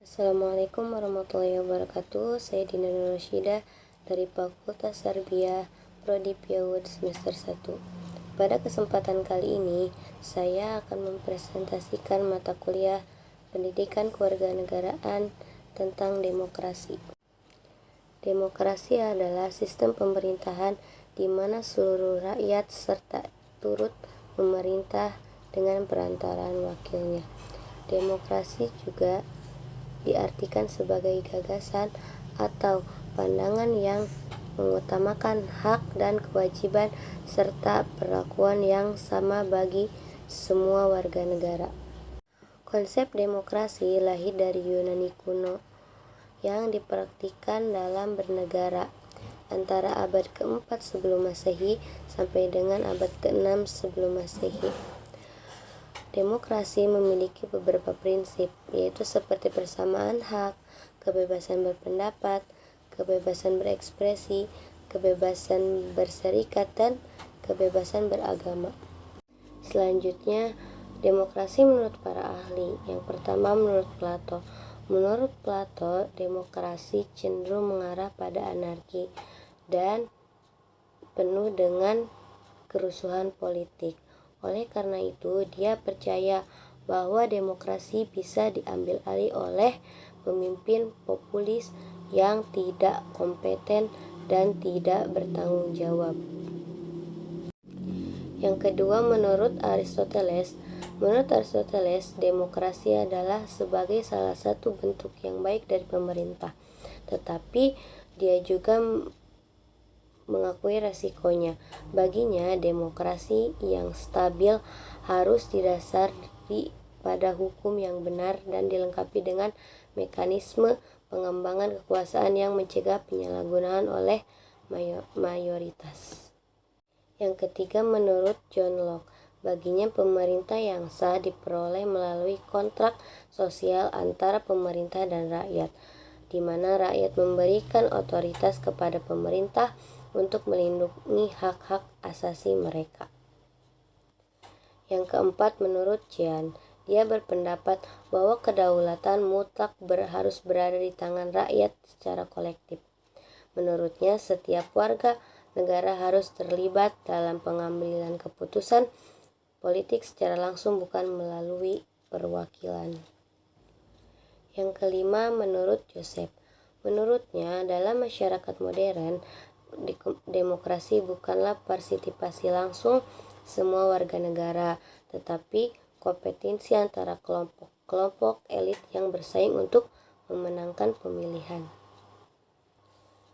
Assalamualaikum warahmatullahi wabarakatuh. Saya Dina Nur Rasyida dari Fakultas Tarbiyah Prodi PIAUD semester 1. Pada kesempatan kali ini, saya akan mempresentasikan mata kuliah Pendidikan Kewarganegaraan tentang demokrasi. Demokrasi adalah sistem pemerintahan di mana seluruh rakyat serta turut memerintah dengan perantaraan wakilnya. Demokrasi juga diartikan sebagai gagasan atau pandangan yang mengutamakan hak dan kewajiban serta perlakuan yang sama bagi semua warga negara. Konsep demokrasi lahir dari Yunani kuno yang dipraktikkan dalam bernegara antara abad ke-4 sebelum Masehi sampai dengan abad ke-6 sebelum Masehi. Demokrasi memiliki beberapa prinsip, yaitu seperti persamaan hak, kebebasan berpendapat, kebebasan berekspresi, kebebasan berserikat, dan kebebasan beragama. Selanjutnya, demokrasi menurut para ahli. Yang pertama, menurut Plato. Menurut Plato, demokrasi cenderung mengarah pada anarki dan penuh dengan kerusuhan politik. Oleh karena itu, dia percaya bahwa demokrasi bisa diambil alih oleh pemimpin populis yang tidak kompeten dan tidak bertanggung jawab. Yang kedua, menurut Aristoteles, demokrasi adalah sebagai salah satu bentuk yang baik dari pemerintah, tetapi dia juga mengakui resikonya. Baginya, demokrasi yang stabil harus didasari pada hukum yang benar dan dilengkapi dengan mekanisme pengembangan kekuasaan yang mencegah penyalahgunaan oleh mayoritas. Yang ketiga, menurut John Locke, baginya pemerintah yang sah diperoleh melalui kontrak sosial antara pemerintah dan rakyat, di mana rakyat memberikan otoritas kepada pemerintah untuk melindungi hak-hak asasi mereka. Yang keempat, menurut Jean, dia berpendapat bahwa kedaulatan mutlak harus berada di tangan rakyat secara kolektif. Menurutnya, setiap warga negara harus terlibat dalam pengambilan keputusan politik secara langsung, bukan melalui perwakilan. Yang kelima, menurut Joseph. Menurutnya, dalam masyarakat modern, demokrasi bukanlah partisipasi langsung semua warga negara, tetapi kompetensi antara kelompok elit yang bersaing untuk memenangkan pemilihan.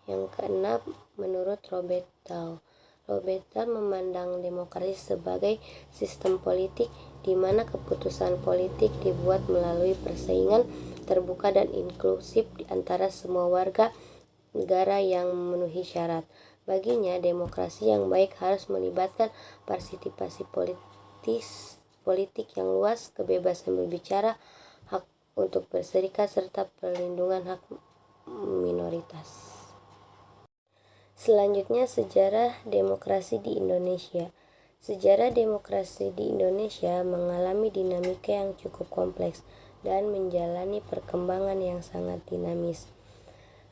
Yang keenam, menurut Robert Dahl. Robert Dahl memandang demokrasi sebagai sistem politik di mana keputusan politik dibuat melalui persaingan terbuka dan inklusif di antara semua warga negara yang memenuhi syarat. Baginya, demokrasi yang baik harus melibatkan partisipasi politik yang luas, kebebasan berbicara, hak untuk berserikat, serta perlindungan hak minoritas. Selanjutnya, sejarah demokrasi di Indonesia. Sejarah demokrasi di Indonesia mengalami dinamika yang cukup kompleks dan menjalani perkembangan yang sangat dinamis.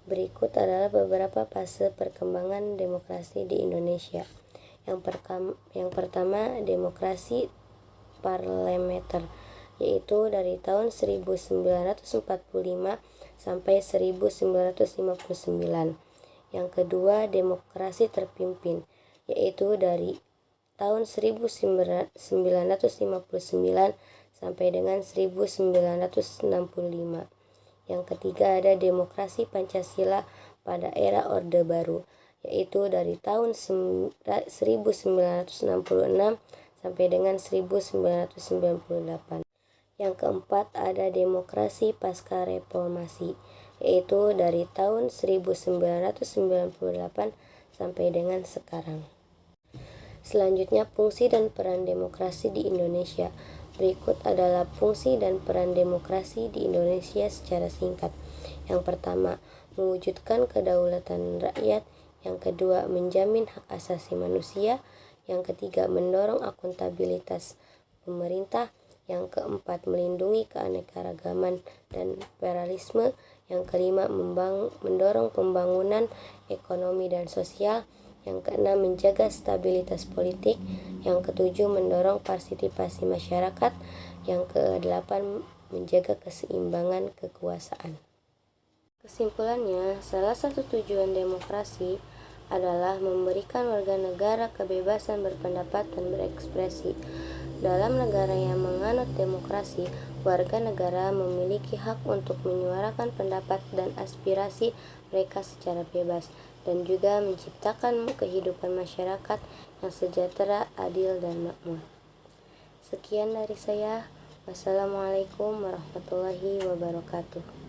Berikut adalah beberapa fase perkembangan demokrasi di Indonesia. Yang pertama, demokrasi parlementer, yaitu dari tahun 1945 sampai 1959. Yang kedua, demokrasi terpimpin, yaitu dari tahun 1959 sampai dengan 1965. Yang ketiga, ada demokrasi Pancasila pada era Orde Baru, yaitu dari tahun 1966 sampai dengan 1998. Yang keempat, ada demokrasi pasca reformasi, yaitu dari tahun 1998 sampai dengan sekarang. Selanjutnya, fungsi dan peran demokrasi di Indonesia. Berikut adalah fungsi dan peran demokrasi di Indonesia secara singkat. Yang pertama, mewujudkan kedaulatan rakyat. Yang kedua, menjamin hak asasi manusia. Yang ketiga, mendorong akuntabilitas pemerintah. Yang keempat, melindungi keanekaragaman dan pluralisme. Yang kelima, mendorong pembangunan ekonomi dan sosial. Yang keenam, menjaga stabilitas politik. Yang ketujuh, mendorong partisipasi masyarakat. Yang kedelapan, menjaga keseimbangan kekuasaan. Kesimpulannya, salah satu tujuan demokrasi adalah memberikan warga negara kebebasan berpendapat dan berekspresi. Dalam negara yang menganut demokrasi, warga negara memiliki hak untuk menyuarakan pendapat dan aspirasi mereka secara bebas, dan juga menciptakan kehidupan masyarakat yang sejahtera, adil, dan makmur. Sekian dari saya. Wassalamualaikum warahmatullahi wabarakatuh.